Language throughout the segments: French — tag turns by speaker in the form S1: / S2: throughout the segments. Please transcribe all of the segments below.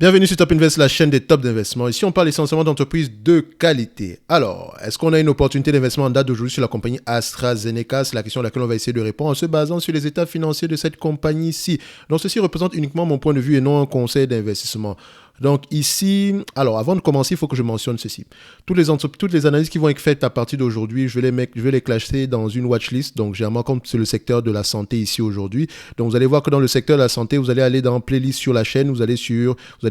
S1: Bienvenue sur Top Invest, la chaîne des tops d'investissement. Ici, on parle essentiellement d'entreprises de qualité. Alors, est-ce qu'on a une opportunité d'investissement en date d'aujourd'hui sur la compagnie AstraZeneca? C'est la question à laquelle on va essayer de répondre en se basant sur les états financiers de cette compagnie-ci. Donc, ceci représente uniquement mon point de vue et non un conseil d'investissement. Donc ici, alors avant de commencer, il faut que je mentionne ceci. Toutes les analyses qui vont être faites à partir d'aujourd'hui, je vais les classer dans une watchlist. Donc généralement, comme c'est le secteur de la santé ici aujourd'hui. Donc vous allez voir que dans le secteur de la santé, vous allez aller dans playlist sur la chaîne, vous allez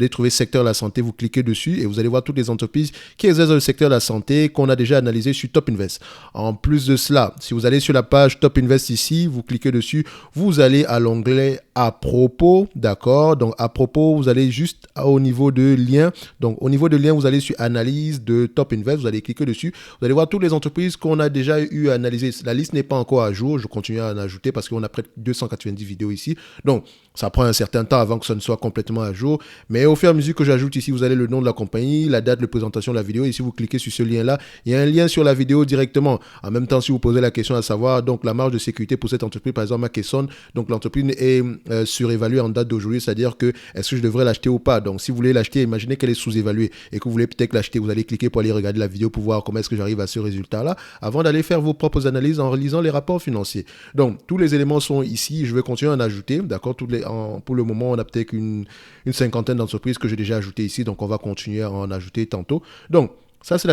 S1: trouver secteur de la santé, vous cliquez dessus et vous allez voir toutes les entreprises qui exercent dans le secteur de la santé qu'on a déjà analysé sur Top Invest. En plus de cela, si vous allez sur la page Top Invest ici, vous cliquez dessus, vous allez à l'onglet à propos, d'accord? Donc à propos, vous allez juste au niveau de lien. Donc au niveau de lien, vous allez sur analyse de Top Invest, vous allez cliquer dessus, vous allez voir toutes les entreprises qu'on a déjà eu à analyser. La liste n'est pas encore à jour, je continue à en ajouter parce qu'on a près de 290 vidéos ici. Donc ça prend un certain temps avant que ça ne soit complètement à jour, mais au fur et à mesure que j'ajoute ici, vous avez le nom de la compagnie, la date de présentation de la vidéo, et si vous cliquez sur ce lien-là, il y a un lien sur la vidéo directement. En même temps, si vous posez la question à savoir, donc la marge de sécurité pour cette entreprise, par exemple, Mackesson, donc l'entreprise est surévaluée en date d'aujourd'hui, c'est-à-dire que est-ce que je devrais l'acheter ou pas? Donc si vous voulez l'acheter, imaginez qu'elle est sous-évaluée et que vous voulez peut-être l'acheter, vous allez cliquer pour aller regarder la vidéo pour voir comment est-ce que j'arrive à ce résultat-là, avant d'aller faire vos propres analyses en relisant les rapports financiers. Donc tous les éléments sont ici, je vais continuer à en ajouter, d'accord? Pour le moment, on a peut-être une cinquantaine d'entreprises que j'ai déjà ajoutées ici, donc on va continuer à en ajouter tantôt. Donc, ça c'est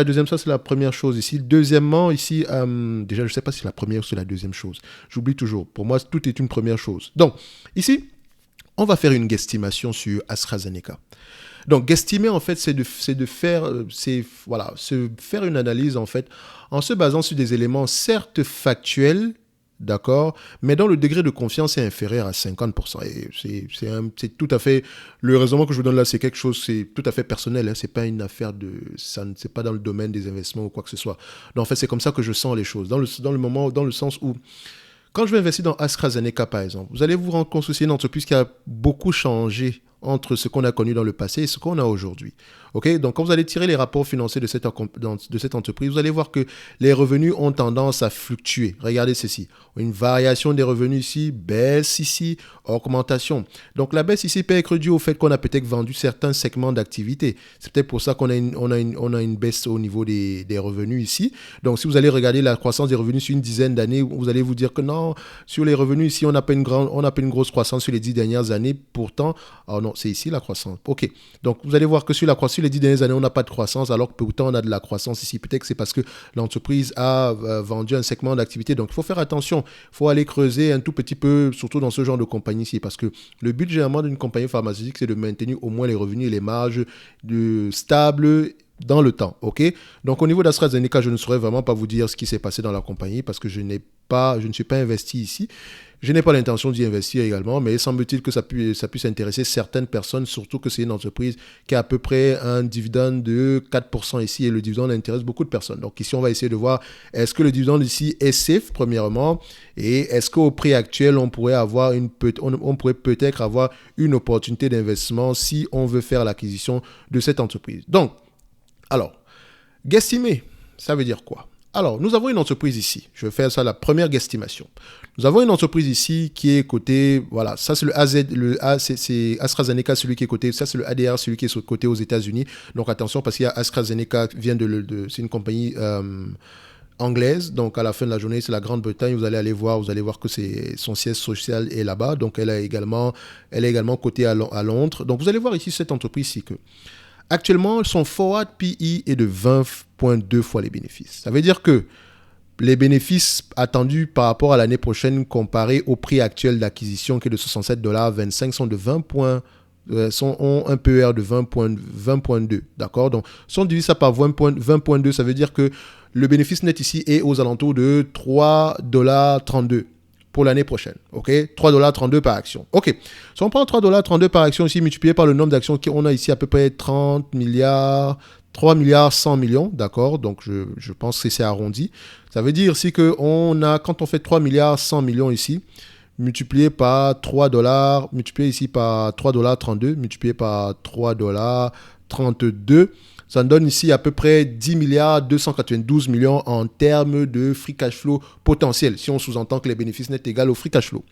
S1: la première chose ici. Deuxièmement, ici, déjà je ne sais pas si c'est la première ou c'est la deuxième chose. J'oublie toujours. Pour moi, tout est une première chose. Donc, ici, on va faire une guesstimation sur AstraZeneca. Donc, guestimer, en fait, c'est de faire une analyse, en fait, en se basant sur des éléments certes factuels, d'accord, mais dont le degré de confiance est inférieur à 50%. Et c'est tout à fait... Le raisonnement que je vous donne là, c'est quelque chose, c'est tout à fait personnel. Hein, c'est pas une affaire de... C'est pas dans le domaine des investissements ou quoi que ce soit. Donc, en fait, c'est comme ça que je sens les choses. Dans le sens où... Quand je vais investir dans AstraZeneca, par exemple, vous allez vous rendre compte que c'est une entreprise qui a beaucoup changé entre ce qu'on a connu dans le passé et ce qu'on a aujourd'hui. Okay? Donc, quand vous allez tirer les rapports financiers de cette entreprise, vous allez voir que les revenus ont tendance à fluctuer. Regardez ceci. Une variation des revenus ici, baisse ici, augmentation. Donc, la baisse ici peut être due au fait qu'on a peut-être vendu certains segments d'activité. C'est peut-être pour ça qu'on a une baisse au niveau des revenus ici. Donc, si vous allez regarder la croissance des revenus sur une dizaine d'années, vous allez vous dire que non, sur les revenus ici, on n'a pas une grosse croissance sur les 10 dernières années. Pourtant, non, c'est ici la croissance. OK. Donc, vous allez voir que sur les 10 dernières années, on n'a pas de croissance, alors que pourtant, on a de la croissance ici. Peut-être que c'est parce que l'entreprise a vendu un segment d'activité. Donc, il faut faire attention. Il faut aller creuser un tout petit peu, surtout dans ce genre de compagnie ici, parce que le but, généralement, d'une compagnie pharmaceutique, c'est de maintenir au moins les revenus et les marges stables dans le temps, ok? Donc, au niveau d'AstraZeneca, je ne saurais vraiment pas vous dire ce qui s'est passé dans la compagnie parce que je ne suis pas investi ici. Je n'ai pas l'intention d'y investir également, mais il semble-t-il que ça puisse intéresser certaines personnes, surtout que c'est une entreprise qui a à peu près un dividende de 4% ici et le dividende intéresse beaucoup de personnes. Donc ici, on va essayer de voir est-ce que le dividende ici est safe, premièrement, et est-ce qu'au prix actuel, on pourrait peut-être avoir une opportunité d'investissement si on veut faire l'acquisition de cette entreprise. Donc, alors, guesstimer, ça veut dire quoi? Alors, nous avons une entreprise ici. Je vais faire ça, la première guesstimation. Nous avons une entreprise ici qui est cotée, voilà, ça c'est c'est AstraZeneca, celui qui est coté, ça c'est le ADR, celui qui est coté aux États-Unis. Donc attention, parce qu'il y a AstraZeneca, c'est une compagnie anglaise. Donc à la fin de la journée, c'est la Grande-Bretagne. Vous allez voir que son siège social est là-bas. Donc elle est également cotée à Londres. Donc vous allez voir ici cette entreprise ici que actuellement, son forward PE est de 20,2 fois les bénéfices. Ça veut dire que les bénéfices attendus par rapport à l'année prochaine comparés au prix actuel d'acquisition qui est de $67,25 ont un PER de 20,2. D'accord? Donc, si on divise ça par 20,2, ça veut dire que le bénéfice net ici est aux alentours de $3,32. Pour l'année prochaine, ok? $3,32 par action. Ok, si on prend $3,32 par action ici, multiplié par le nombre d'actions qu'on a ici, à peu près 30 milliards, 3 milliards 100 millions, d'accord? Donc, je pense que c'est arrondi. Ça veut dire ici quand on fait 3 milliards 100 millions ici, multiplié par $3, multiplié ici par $3,32, multiplié par $3,32, ça nous donne ici à peu près 10 milliards 292 millions en termes de free cash flow potentiel, si on sous-entend que les bénéfices nets égalent au free cash flow.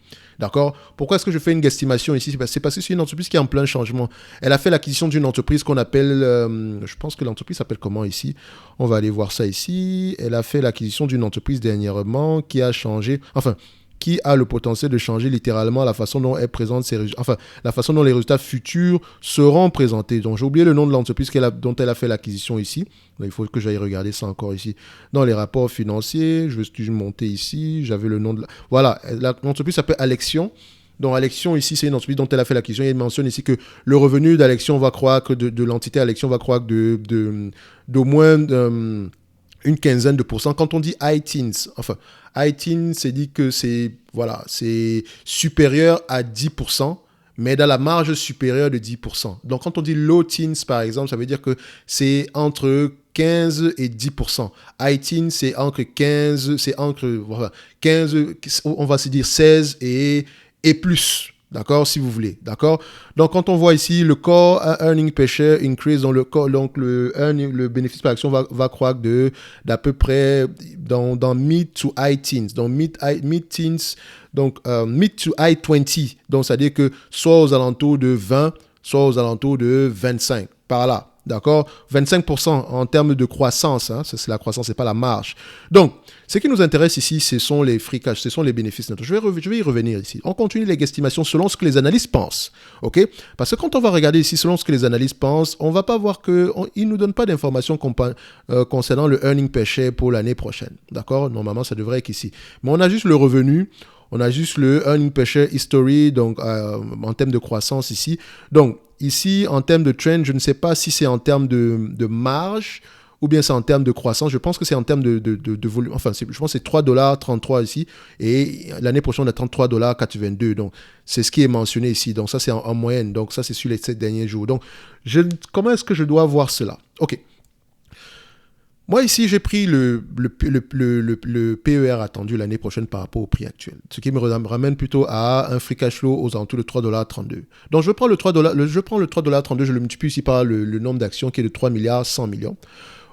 S1: D'accord? Pourquoi est-ce que je fais une guesstimation ici? C'est parce que c'est une entreprise qui est en plein changement. Elle a fait l'acquisition d'une entreprise qu'on appelle, je pense que l'entreprise s'appelle comment ici? On va aller voir ça ici. Elle a fait l'acquisition d'une entreprise dernièrement qui a changé, enfin, qui a le potentiel de changer littéralement la façon dont elle présente ses résultats, enfin, la façon dont les résultats futurs seront présentés. Donc, j'ai oublié le nom de l'entreprise dont elle a fait l'acquisition ici. Donc, il faut que j'aille regarder ça encore ici. Dans les rapports financiers, je vais monter ici. J'avais le nom de Voilà, l'entreprise s'appelle Alexion. Donc, Alexion, ici, c'est une entreprise dont elle a fait l'acquisition. Il mentionne ici que le revenu d'Alexion va croître, de l'entité Alexion va croître d'au moins une quinzaine de pourcents. Quand on dit high teens, enfin, high teens, c'est dit que c'est supérieur à 10%, mais dans la marge supérieure de 10%. Donc, quand on dit low teens, par exemple, ça veut dire que c'est entre 15 et 10%. High teens, c'est entre 15, voilà, 15, on va se dire 16 et plus. D'accord, si vous voulez. D'accord. Donc, quand on voit ici le core earning per share increase, donc le bénéfice par action va croître d'à peu près dans mid to high teens. Donc, mid teens, donc mid to high 20. Donc, c'est-à-dire que soit aux alentours de 20, soit aux alentours de 25. Par là. D'accord? 25% en termes de croissance. Hein, c'est la croissance, c'est pas la marge. Donc, ce qui nous intéresse ici, ce sont les free cash, ce sont les bénéfices. Je vais y revenir ici. On continue les estimations selon ce que les analystes pensent. OK? Parce que quand on va regarder ici selon ce que les analystes pensent, on ne va pas voir qu'ils ne nous donnent pas d'informations concernant le earning per share pour l'année prochaine. D'accord? Normalement, ça devrait être ici. Mais on a juste le revenu. On a juste le earning per share history, donc en termes de croissance ici. Donc, ici, en termes de trend, je ne sais pas si c'est en termes de marge ou bien c'est en termes de croissance. Je pense que c'est en termes de volume. Enfin, je pense que c'est $3.33 ici. Et l'année prochaine, on a $33.82. Donc, c'est ce qui est mentionné ici. Donc, ça, c'est en moyenne. Donc, ça, c'est sur les 7 derniers jours. Donc, comment est-ce que je dois voir cela? OK. Moi, ici, j'ai pris le PER attendu l'année prochaine par rapport au prix actuel. Ce qui me ramène plutôt à un free cash flow aux alentours de $3.32. Donc, je prends le $3.32, je le multiplie ici par le nombre d'actions qui est de 3 milliards 100 millions.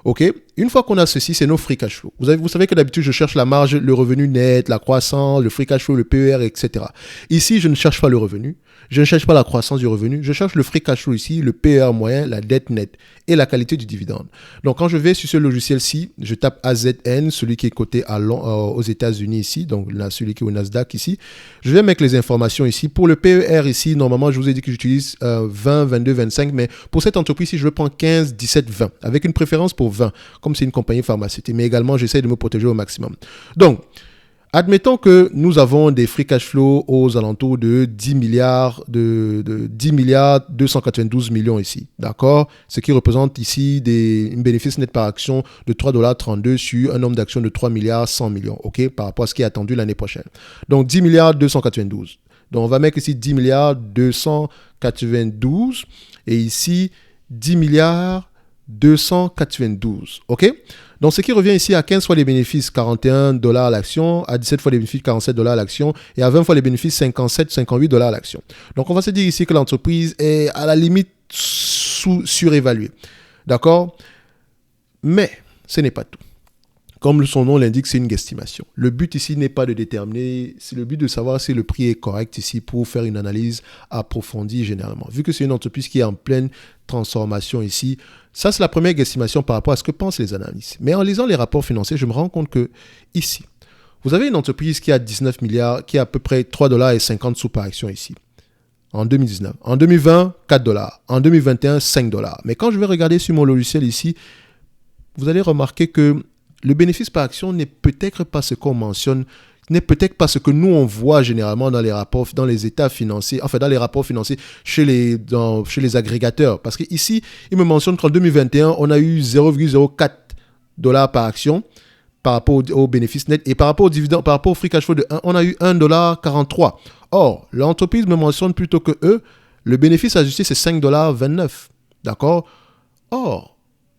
S1: OK. Une fois qu'on a ceci, c'est nos free cash flow. Vous savez que d'habitude, je cherche la marge, le revenu net, la croissance, le free cash flow, le PER, etc. Ici, je ne cherche pas le revenu. Je ne cherche pas la croissance du revenu. Je cherche le free cash flow ici, le PER moyen, la dette nette et la qualité du dividende. Donc, quand je vais sur ce logiciel-ci, je tape AZN, celui qui est coté aux États-Unis ici, donc là, celui qui est au Nasdaq ici. Je vais mettre les informations ici. Pour le PER ici, normalement, je vous ai dit que j'utilise 20, 22, 25, mais pour cette entreprise-ci, je vais prendre 15, 17, 20, avec une préférence pour 20, comme c'est une compagnie pharmaceutique. Mais également, j'essaie de me protéger au maximum. Donc, admettons que nous avons des free cash flow aux alentours de 10 milliards, de 10 milliards 292 millions ici, d'accord? Ce qui représente ici un bénéfice net par action de $3.32 sur un nombre d'actions de 3 milliards 100 millions, ok? Par rapport à ce qui est attendu l'année prochaine. Donc 10 milliards 292. Donc on va mettre ici 10 milliards 292 et ici 10 milliards 292, ok? Donc, ce qui revient ici à 15 fois les bénéfices, $41 à l'action, à 17 fois les bénéfices, $47 à l'action, et à 20 fois les bénéfices, 57, $58 à l'action. Donc, on va se dire ici que l'entreprise est à la limite surévaluée. D'accord? Mais, ce n'est pas tout. Comme son nom l'indique, c'est une guesstimation. Le but ici n'est pas de déterminer, c'est le but de savoir si le prix est correct ici pour faire une analyse approfondie généralement. Vu que c'est une entreprise qui est en pleine transformation ici, ça c'est la première guesstimation par rapport à ce que pensent les analystes. Mais en lisant les rapports financiers, je me rends compte que ici, vous avez une entreprise qui a 19 milliards, qui a à peu près $3.50 par action ici. En 2019. En 2020, $4. En 2021, $5. Mais quand je vais regarder sur mon logiciel ici, vous allez remarquer que le bénéfice par action n'est peut-être pas ce qu'on mentionne, n'est peut-être pas ce que nous on voit généralement dans les rapports, dans les états financiers, enfin dans les rapports financiers chez les agrégateurs. Parce qu'ici, il me mentionne qu'en 2021, on a eu $0.04 par action par rapport au bénéfice net et par rapport au dividende, par rapport au free cash flow de 1, on a eu $1.43. Or, l'entreprise me mentionne plutôt que eux, le bénéfice ajusté c'est $5.29. D'accord? Or,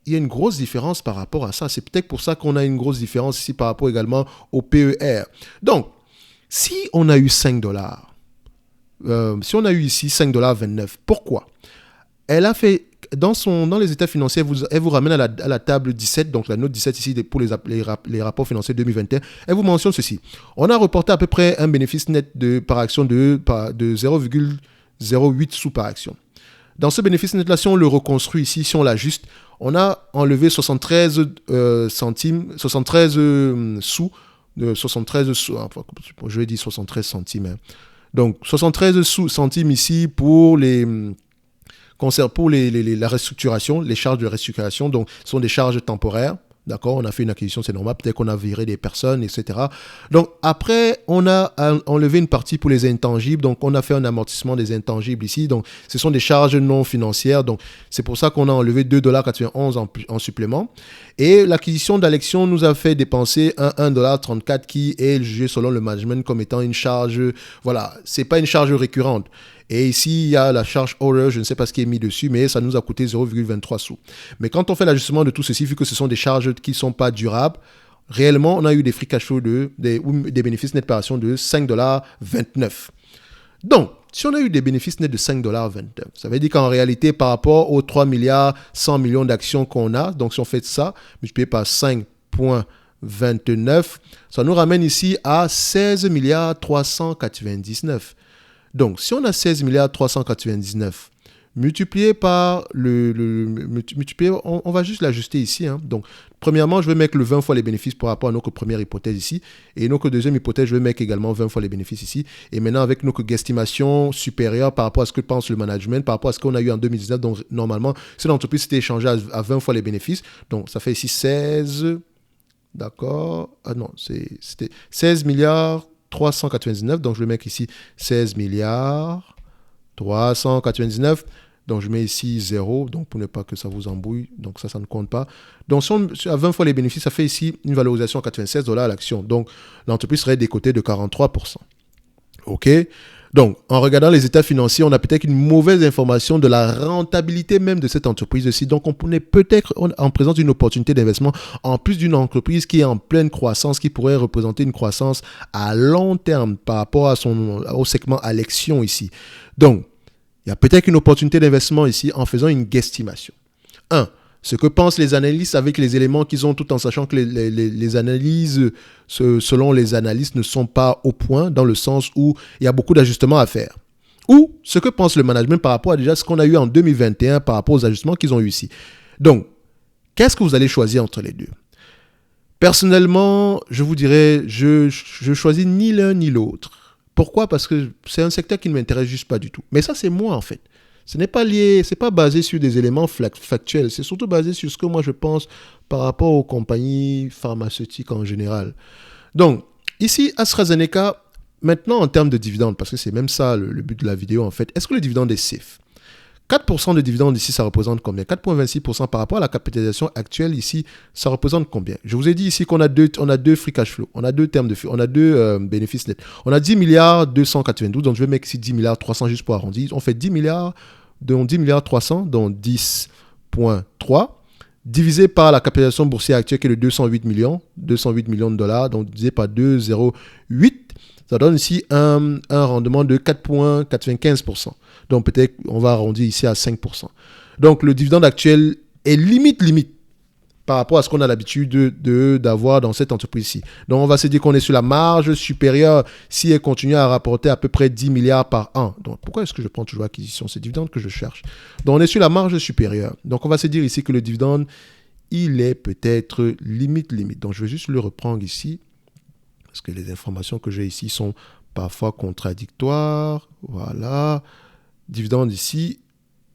S1: il y a une grosse différence par rapport à ça. C'est peut-être pour ça qu'on a une grosse différence ici par rapport également au PER. Donc, si on a eu $5, si on a eu ici $5.29, pourquoi? Elle a fait dans les états financiers, elle vous ramène à la table 17, donc la note 17 ici pour les rapports financiers 2021. Elle vous mentionne ceci. On a reporté à peu près un bénéfice net par action de 0,08 sous par action. Dans ce bénéfice net là, si on le reconstruit ici, si on l'ajuste, on a enlevé 73 centimes, 73 sous, enfin, je vais dire 73 centimes. Hein. Donc 73 centimes ici pour la restructuration, les charges de restructuration, donc ce sont des charges temporaires. D'accord, on a fait une acquisition, c'est normal. Peut-être qu'on a viré des personnes, etc. Donc, après, on a enlevé une partie pour les intangibles. Donc, on a fait un amortissement des intangibles ici. Donc, ce sont des charges non financières. Donc, c'est pour ça qu'on a enlevé 2,91 $ en supplément. Et l'acquisition d'Alexion nous a fait dépenser un 1,34 $ qui est jugé selon le management comme étant une charge. Voilà, c'est pas une charge récurrente. Et ici, il y a la charge order, je ne sais pas ce qui est mis dessus, mais ça nous a coûté 0,23 sous. Mais quand on fait l'ajustement de tout ceci, vu que ce sont des charges qui ne sont pas durables, réellement, on a eu des free cash flow des bénéfices nets par action de 5,29 $. Donc, si on a eu des bénéfices nets de 5,29 $, ça veut dire qu'en réalité, par rapport aux 3 milliards 100 millions d'actions qu'on a, donc si on fait ça, multiplié par 5,29, ça nous ramène ici à 16 milliards 399. Donc, si on a 16 milliards 399 multiplié par multiplié, on va juste l'ajuster ici. Hein. Donc, premièrement, je vais mettre le 20 fois les bénéfices par rapport à notre première hypothèse ici. Et notre deuxième hypothèse, je vais mettre également 20 fois les bénéfices ici. Et maintenant, avec notre guesstimation supérieure par rapport à ce que pense le management, par rapport à ce qu'on a eu en 2019, donc normalement, cette entreprise s'était échangée à 20 fois les bénéfices. Donc, ça fait ici 16. D'accord. Ah non, c'était 16 milliards 399, donc je vais mettre ici 16 milliards 399, donc je mets ici 0, donc pour ne pas que ça vous embrouille, donc ça ne compte pas. Donc si on a 20 fois les bénéfices, ça fait ici une valorisation à 96 $ à l'action, donc l'entreprise serait décotée de 43%. OK. Donc, en regardant les états financiers, on a peut-être une mauvaise information de la rentabilité même de cette entreprise-ci. Donc, on est peut-être en présence d'une opportunité d'investissement en plus d'une entreprise qui est en pleine croissance, qui pourrait représenter une croissance à long terme par rapport au segment Alexion ici. Donc, il y a peut-être une opportunité d'investissement ici en faisant une guesstimation. 1. Ce que pensent les analystes avec les éléments qu'ils ont, tout en sachant que les analyses, selon les analystes, ne sont pas au point, dans le sens où il y a beaucoup d'ajustements à faire. Ou ce que pense le management par rapport à déjà ce qu'on a eu en 2021 par rapport aux ajustements qu'ils ont eu ici. Donc, qu'est-ce que vous allez choisir entre les deux? Personnellement, je vous dirais, je choisis ni l'un ni l'autre. Pourquoi? Parce que c'est un secteur qui ne m'intéresse juste pas du tout. Mais ça, c'est moi, en fait. Ce n'est pas lié, c'est pas basé sur des éléments factuels, c'est surtout basé sur ce que moi je pense par rapport aux compagnies pharmaceutiques en général. Donc, ici, AstraZeneca, maintenant en termes de dividendes, parce que c'est même ça le but de la vidéo en fait, est-ce que le dividende est safe? 4% de dividendes ici, ça représente combien? 4,26% par rapport à la capitalisation actuelle ici, ça représente combien? Je vous ai dit ici qu'on a deux free cash flow, on a deux termes on a deux bénéfices nets. On a 10 milliards 292, donc je vais mettre ici 10 milliards 300 juste pour arrondir. On fait 10 milliards 300, donc 10,3, divisé par la capitalisation boursière actuelle qui est de 208 millions de dollars, donc divisé par 2,08, ça donne ici un rendement de 4,95%. Donc peut-être on va arrondir ici à 5%. Donc le dividende actuel est limite par rapport à ce qu'on a l'habitude d'avoir dans cette entreprise-ci. Donc on va se dire qu'on est sur la marge supérieure si elle continue à rapporter à peu près 10 milliards par an. Donc pourquoi est-ce que je prends toujours acquisition? C'est le dividende que je cherche. Donc on est sur la marge supérieure. Donc on va se dire ici que le dividende, il est peut-être limite. Donc je vais juste le reprendre ici, parce que les informations que j'ai ici sont parfois contradictoires. Voilà. Dividende ici,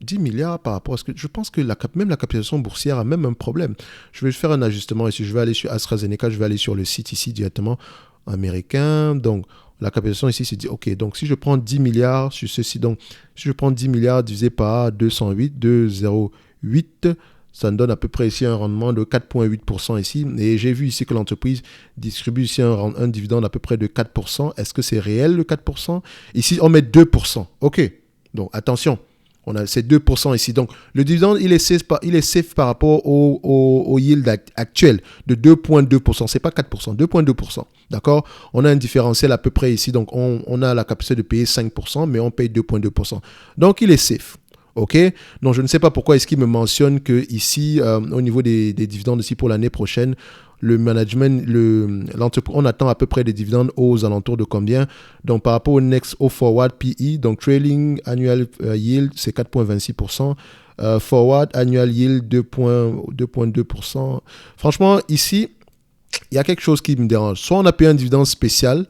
S1: 10 milliards par rapport à ce que... Je pense que même la capitalisation boursière a même un problème. Je vais faire un ajustement ici. Je vais aller sur AstraZeneca, je vais aller sur le site ici directement américain. Donc, la capitalisation ici, c'est dit, OK, donc si je prends 10 milliards sur ceci, donc si je prends 10 milliards divisé par 208, ça me donne à peu près ici un rendement de 4,8% ici. Et j'ai vu ici que l'entreprise distribue ici un dividende à peu près de 4%. Est-ce que c'est réel le 4%? Ici, on met 2%. OK, donc attention. On a ces 2% ici. Donc, le dividende, il est safe par rapport au yield actuel de 2,2%. Ce n'est pas 4%, 2,2%. D'accord? On a un différentiel à peu près ici. Donc, on a la capacité de payer 5%, mais on paye 2,2%. Donc, il est safe. OK? Donc, je ne sais pas pourquoi est-ce qu'il me mentionne que ici, au niveau des dividendes ici pour l'année prochaine, le management, l'entreprise, on attend à peu près des dividendes aux alentours de combien? Donc, par rapport au forward PE, donc trailing annual yield, c'est 4,26%. Forward annual yield, 2,2%. Franchement, ici, il y a quelque chose qui me dérange. Soit on a payé un dividende spécial,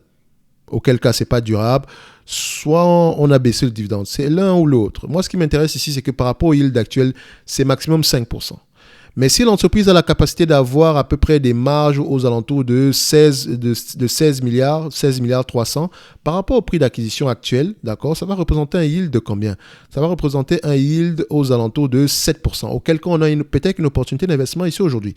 S1: auquel cas c'est pas durable, soit on a baissé le dividende. C'est l'un ou l'autre. Moi, ce qui m'intéresse ici, c'est que par rapport au yield actuel, c'est maximum 5%. Mais si l'entreprise a la capacité d'avoir à peu près des marges aux alentours de 16 milliards, 16 milliards 300, par rapport au prix d'acquisition actuel, d'accord, ça va représenter un yield de combien? Ça va représenter un yield aux alentours de 7%, auquel cas on a peut-être une opportunité d'investissement ici aujourd'hui.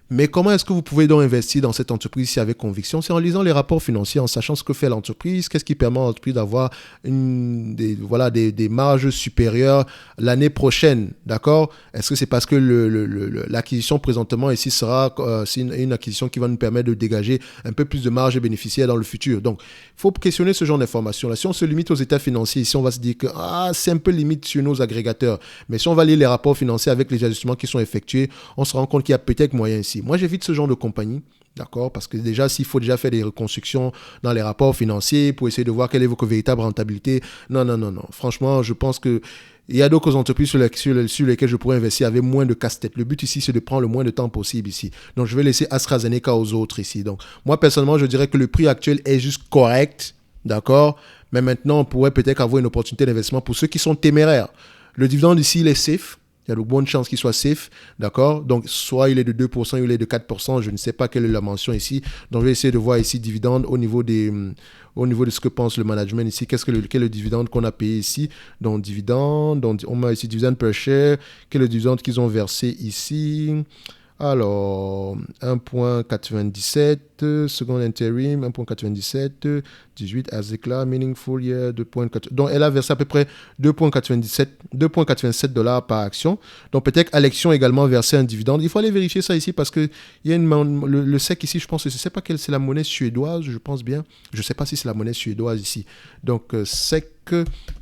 S1: Mais comment est-ce que vous pouvez donc investir dans cette entreprise ici avec conviction? C'est en lisant les rapports financiers, en sachant ce que fait l'entreprise, qu'est-ce qui permet à l'entreprise d'avoir des marges supérieures l'année prochaine, d'accord? Est-ce que c'est parce que l'acquisition présentement ici sera c'est une acquisition qui va nous permettre de dégager un peu plus de marge bénéficiaire dans le futur? Donc, il faut questionner ce genre d'informations-là. Si on se limite aux états financiers ici, on va se dire que c'est un peu limite sur nos agrégateurs. Mais si on va lire les rapports financiers avec les ajustements qui sont effectués, on se rend compte qu'il y a peut-être moyen ici. Moi, j'évite ce genre de compagnie, d'accord? Parce que déjà, s'il faut déjà faire des reconstructions dans les rapports financiers pour essayer de voir quelle est votre véritable rentabilité, non. Franchement, je pense que il y a d'autres entreprises sur lesquelles je pourrais investir avec moins de casse-tête. Le but ici, c'est de prendre le moins de temps possible ici. Donc, je vais laisser AstraZeneca aux autres ici. Donc, moi, personnellement, je dirais que le prix actuel est juste correct, d'accord? Mais maintenant, on pourrait peut-être avoir une opportunité d'investissement pour ceux qui sont téméraires. Le dividende ici, il est safe. Il y a de bonnes chances qu'il soit safe, d'accord? Donc, soit il est de 2%, ou il est de 4%, je ne sais pas quelle est la mention ici. Donc, je vais essayer de voir ici dividende au niveau de ce que pense le management ici. Quel est le dividende qu'on a payé ici? Donc, dividende, donc on met ici dividende per share. Quel est le dividende qu'ils ont versé ici? Alors, 1,97, second intérim, 1,97, 18 Azekla, meaningful year, 2,4. Donc, elle a versé à peu près 2,87 dollars par action. Donc, peut-être Alexion également versé un dividende. Il faut aller vérifier ça ici parce que il y a le SEC ici, je pense, je ne sais pas quelle c'est la monnaie suédoise, je pense bien. Je ne sais pas si c'est la monnaie suédoise ici. Donc, SEC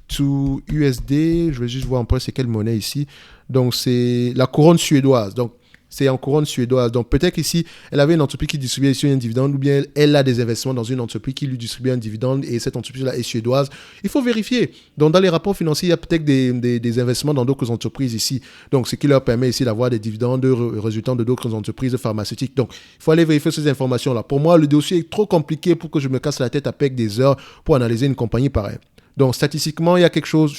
S1: to USD, je vais juste voir un peu c'est quelle monnaie ici. Donc, c'est la couronne suédoise. Donc, c'est en couronne suédoise. Donc, peut-être ici, elle avait une entreprise qui distribuait ici un dividende ou bien elle a des investissements dans une entreprise qui lui distribue un dividende et cette entreprise-là est suédoise. Il faut vérifier. Donc, dans les rapports financiers, il y a peut-être des investissements dans d'autres entreprises ici. Donc, ce qui leur permet ici d'avoir des dividendes résultant de d'autres entreprises pharmaceutiques. Donc, il faut aller vérifier ces informations-là. Pour moi, le dossier est trop compliqué pour que je me casse la tête avec des heures pour analyser une compagnie pareille. Donc, statistiquement, il y a quelque chose...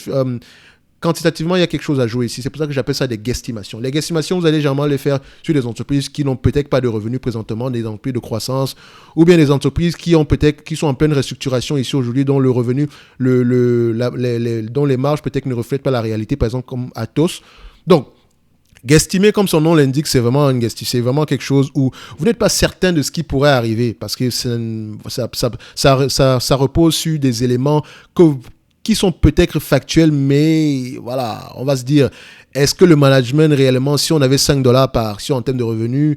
S1: quantitativement, il y a quelque chose à jouer ici. C'est pour ça que j'appelle ça des guesstimations. Les guesstimations, vous allez généralement les faire sur des entreprises qui n'ont peut-être pas de revenus présentement, des entreprises de croissance, ou bien des entreprises qui sont en pleine restructuration ici aujourd'hui, dont le revenu, dont les marges peut-être ne reflètent pas la réalité, par exemple comme Atos. Donc, guesstimer, comme son nom l'indique, c'est vraiment quelque chose où vous n'êtes pas certain de ce qui pourrait arriver, parce que ça repose sur des éléments qui sont peut-être factuels, mais voilà, on va se dire, est-ce que le management réellement, si on avait 5 dollars par action en termes de revenus,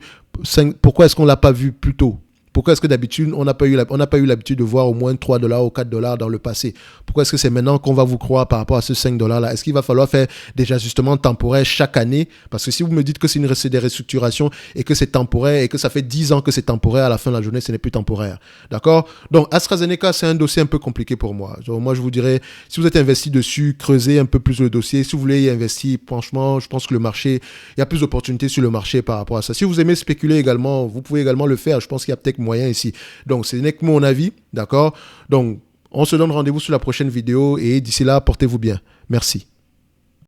S1: pourquoi est-ce qu'on ne l'a pas vu plus tôt? Pourquoi est-ce que d'habitude, on n'a pas eu l'habitude de voir au moins 3 dollars ou 4 dollars dans le passé? Pourquoi est-ce que c'est maintenant qu'on va vous croire par rapport à ce 5 dollars-là? Est-ce qu'il va falloir faire des ajustements temporaires chaque année? Parce que si vous me dites que c'est des restructurations et que c'est temporaire et que ça fait 10 ans que c'est temporaire, à la fin de la journée, ce n'est plus temporaire. D'accord? Donc, AstraZeneca, c'est un dossier un peu compliqué pour moi. Donc, moi, je vous dirais, si vous êtes investi dessus, creusez un peu plus le dossier. Si vous voulez y investir, franchement, je pense que il y a plus d'opportunités sur le marché par rapport à ça. Si vous aimez spéculer également, vous pouvez également le faire. Je pense qu'il y a peut-être moyen ici. Donc, ce n'est que mon avis, d'accord? Donc, on se donne rendez-vous sur la prochaine vidéo et d'ici là, portez-vous bien. Merci.